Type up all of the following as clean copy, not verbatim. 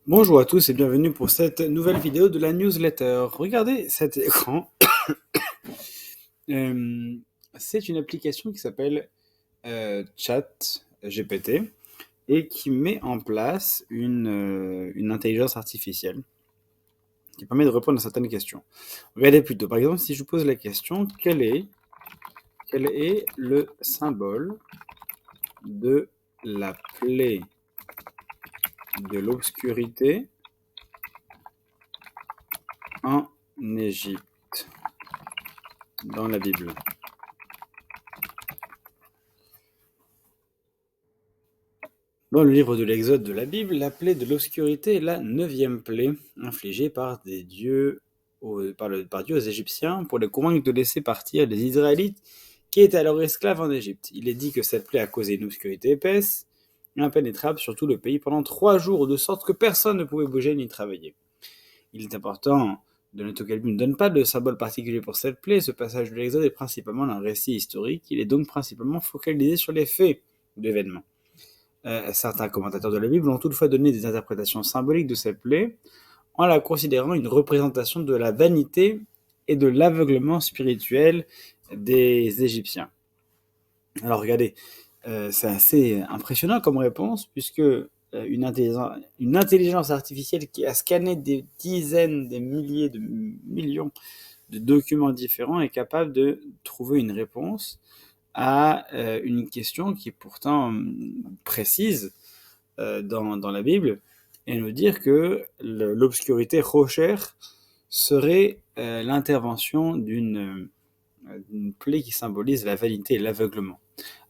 Bonjour à tous et bienvenue pour cette nouvelle vidéo de la newsletter. Regardez cet écran. Euh, c'est une application qui s'appelle ChatGPT et qui met en place une intelligence artificielle qui permet de répondre à certaines questions. Regardez plutôt, par exemple, si je vous pose la question, quel est le symbole de la plaie de l'obscurité en Égypte dans la Bible? Dans le livre de l'Exode de la Bible, la plaie de l'obscurité est la neuvième plaie infligée par Dieu aux Égyptiens pour les convaincre de laisser partir les Israélites qui étaient alors esclaves en Égypte. Il est dit que cette plaie a causé une obscurité épaisse et impénétrable sur tout le pays pendant 3 jours, de sorte que personne ne pouvait bouger ni travailler. Il est important de noter que la Bible ne donne pas de symbole particulier pour cette plaie. Ce passage de l'Exode est principalement un récit historique. Il est donc principalement focalisé sur les faits d'événements. Certains commentateurs de la Bible ont toutefois donné des interprétations symboliques de cette plaie en la considérant une représentation de la vanité et de l'aveuglement spirituel des Égyptiens. Alors regardez, c'est assez impressionnant comme réponse puisque une intelligence artificielle qui a scanné des dizaines, des milliers, de millions de documents différents est capable de trouver une réponse à une question qui est pourtant précise dans la Bible et nous dire que l'obscurité rocher serait l'intervention d'une plaie qui symbolise la vanité et l'aveuglement.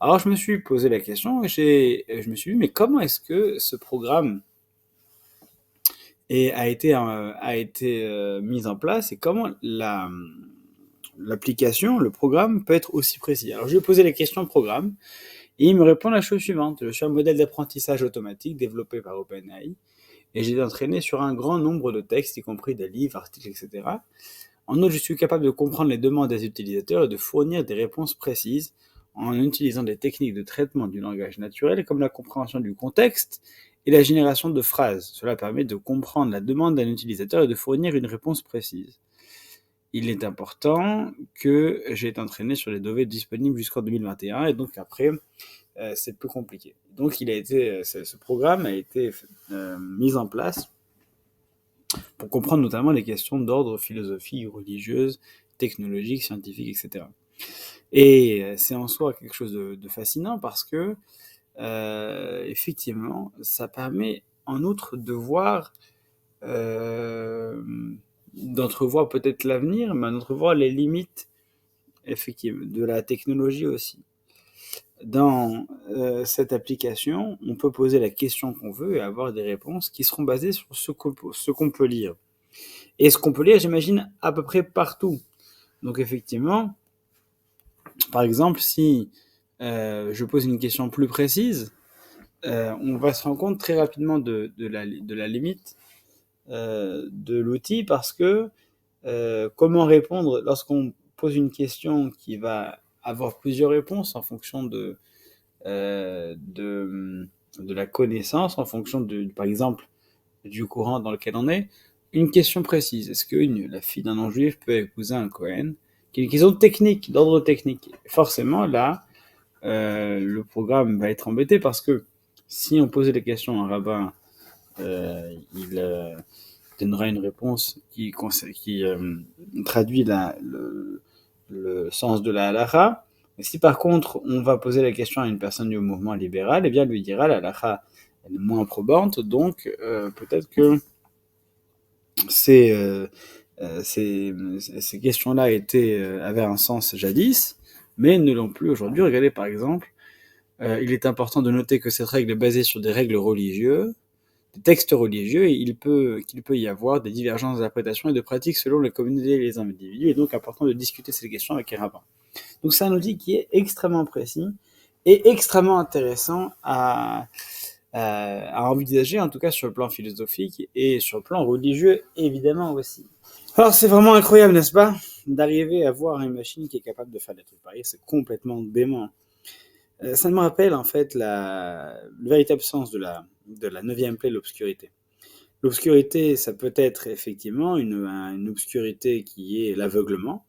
Alors je me suis posé la question et je me suis dit mais comment est-ce que ce programme a été mis en place et comment l'application, le programme peut être aussi précis. Alors je lui ai posé les questions au programme et il me répond la chose suivante. Je suis un modèle d'apprentissage automatique développé par OpenAI et j'ai été entraîné sur un grand nombre de textes, y compris des livres, articles, etc. En outre, je suis capable de comprendre les demandes des utilisateurs et de fournir des réponses précises en utilisant des techniques de traitement du langage naturel comme la compréhension du contexte et la génération de phrases. Cela permet de comprendre la demande d'un utilisateur et de fournir une réponse précise. Il est important que j'ai été entraîné sur les données disponibles jusqu'en 2021 et donc après, c'est plus compliqué. Donc ce programme a été mis en place pour comprendre notamment les questions d'ordre philosophique, religieuse, technologique, scientifique, etc. Et c'est en soi quelque chose de fascinant parce que, effectivement, ça permet en outre de voir, euh, d'entrevoir peut-être l'avenir, mais d'entrevoir les limites effectivement de la technologie aussi. Dans cette application, on peut poser la question qu'on veut et avoir des réponses qui seront basées sur ce qu'on peut lire. Et ce qu'on peut lire, j'imagine, à peu près partout. Donc effectivement, par exemple, si je pose une question plus précise, on va se rendre compte très rapidement de la limite de l'outil parce que comment répondre lorsqu'on pose une question qui va avoir plusieurs réponses en fonction de la connaissance, en fonction par exemple, du courant dans lequel on est. Une question précise, est-ce que la fille d'un non-juif peut épouser un Cohen? Qui est une question technique, d'ordre technique. Forcément, là, le programme va être embêté parce que si on posait des questions à un rabbin, il donnera une réponse qui traduit le sens de la halakha. Et si par contre on va poser la question à une personne du mouvement libéral, eh bien lui dira la halakha est moins probante, donc peut-être que ces, euh, ces questions-là avaient un sens jadis, mais ne l'ont plus aujourd'hui. Regardez par exemple, il est important de noter que cette règle est basée sur des règles religieuses, des textes religieux, et qu'il peut y avoir des divergences d'interprétation et de pratiques selon les communautés et les individus, et donc important de discuter ces questions avec les rabbins. Donc c'est un outil qui est extrêmement précis et extrêmement intéressant à envisager, en tout cas sur le plan philosophique et sur le plan religieux, évidemment aussi. Alors c'est vraiment incroyable, n'est-ce pas, d'arriver à voir une machine qui est capable de faire des trucs pareils, c'est complètement dément. Ça me rappelle en fait le véritable sens de la neuvième plaie, l'obscurité. L'obscurité, ça peut être effectivement une obscurité qui est l'aveuglement,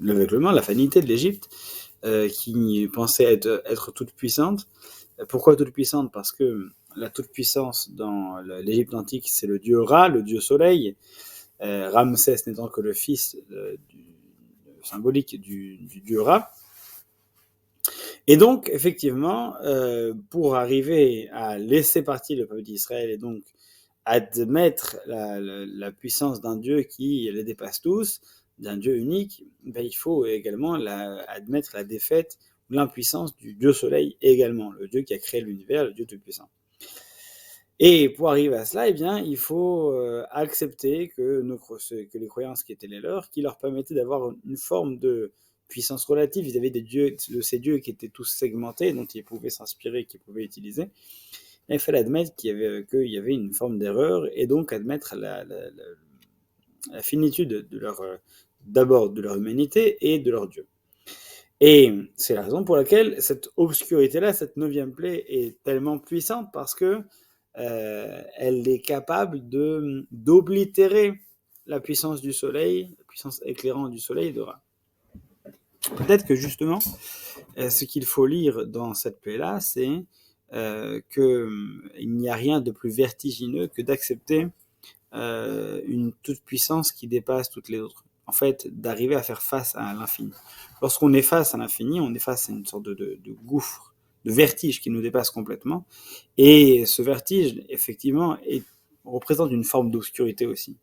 la vanité de l'Égypte, qui pensait être toute puissante. Pourquoi toute puissante? Parce que la toute puissance dans l'Égypte antique, c'est le dieu Ra, le dieu soleil, Ramsès n'étant que le fils symbolique du dieu Ra. Et donc, effectivement, pour arriver à laisser partir le peuple d'Israël et donc admettre la puissance d'un Dieu qui les dépasse tous, d'un Dieu unique, ben, il faut également admettre la défaite ou l'impuissance du Dieu Soleil également, le Dieu qui a créé l'univers, le Dieu Tout-Puissant. Et pour arriver à cela, eh bien, il faut accepter que les croyances qui étaient les leurs, qui leur permettaient d'avoir une forme de puissance relative vis-à-vis de ces dieux qui étaient tous segmentés, dont ils pouvaient s'inspirer, qu'ils pouvaient utiliser, il fallait admettre qu'il y avait une forme d'erreur et donc admettre la finitude d'abord de leur humanité et de leur Dieu. Et c'est la raison pour laquelle cette obscurité-là, cette 9e plaie est tellement puissante parce que elle est capable d'oblitérer la puissance du soleil, la puissance éclairante du soleil de Ra. Peut-être que justement, ce qu'il faut lire dans cette plaie-là, c'est qu'il n'y a rien de plus vertigineux que d'accepter une toute-puissance qui dépasse toutes les autres. En fait, d'arriver à faire face à l'infini. Lorsqu'on est face à l'infini, on est face à une sorte de gouffre, de vertige qui nous dépasse complètement. Et ce vertige, effectivement, représente une forme d'obscurité aussi.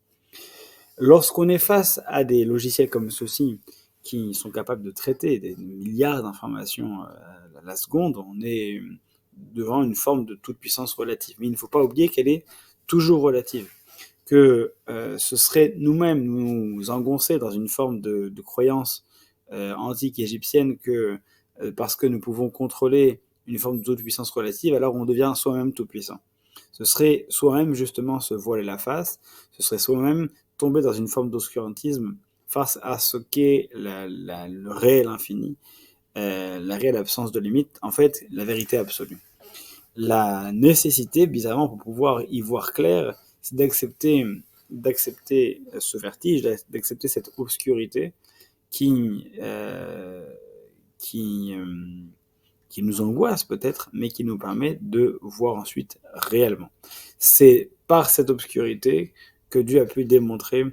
Lorsqu'on est face à des logiciels comme ceux-ci, qui sont capables de traiter des milliards d'informations à la seconde, on est devant une forme de toute-puissance relative. Mais il ne faut pas oublier qu'elle est toujours relative. Que ce serait nous-mêmes nous engoncer dans une forme de croyance antique égyptienne que parce que nous pouvons contrôler une forme de toute-puissance relative, alors on devient soi-même tout-puissant. Ce serait soi-même justement se voiler la face, ce serait soi-même tomber dans une forme d'obscurantisme face à ce qu'est le réel infini, la réelle absence de limite, en fait, la vérité absolue. La nécessité, bizarrement, pour pouvoir y voir clair, c'est d'accepter ce vertige, d'accepter cette obscurité qui nous angoisse peut-être, mais qui nous permet de voir ensuite réellement. C'est par cette obscurité que Dieu a pu démontrer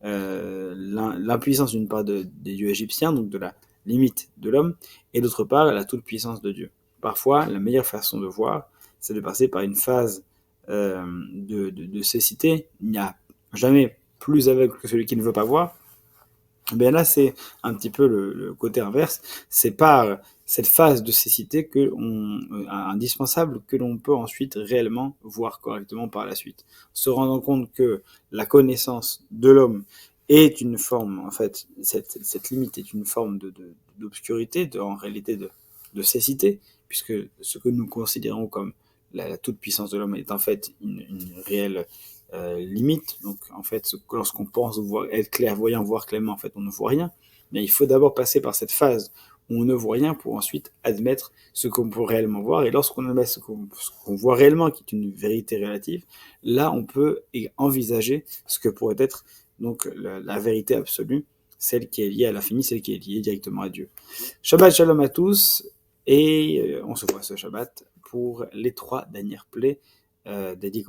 l'impuissance d'une part des dieux égyptiens, donc de la limite de l'homme, et d'autre part la toute-puissance de Dieu. Parfois, la meilleure façon de voir, c'est de passer par une phase de cécité. Il n'y a jamais plus aveugle que celui qui ne veut pas voir. Ben là, c'est un petit peu le côté inverse. C'est par cette phase de cécité indispensable que l'on peut ensuite réellement voir correctement par la suite. Se rendant compte que la connaissance de l'homme est une forme, en fait, cette limite est une forme d'obscurité, en réalité de cécité, puisque ce que nous considérons comme la toute-puissance de l'homme est en fait une réelle limite. Donc, en fait, lorsqu'on pense être clairvoyant, voir clairement, en fait, on ne voit rien. Mais il faut d'abord passer par cette phase où on ne voit rien pour ensuite admettre ce qu'on peut réellement voir. Et lorsqu'on admet ce qu'on voit réellement, qui est une vérité relative, là, on peut envisager ce que pourrait être donc la vérité absolue, celle qui est liée à l'infini, celle qui est liée directement à Dieu. Shabbat shalom à tous, et on se voit ce Shabbat pour les 3 dernières plaies dédiées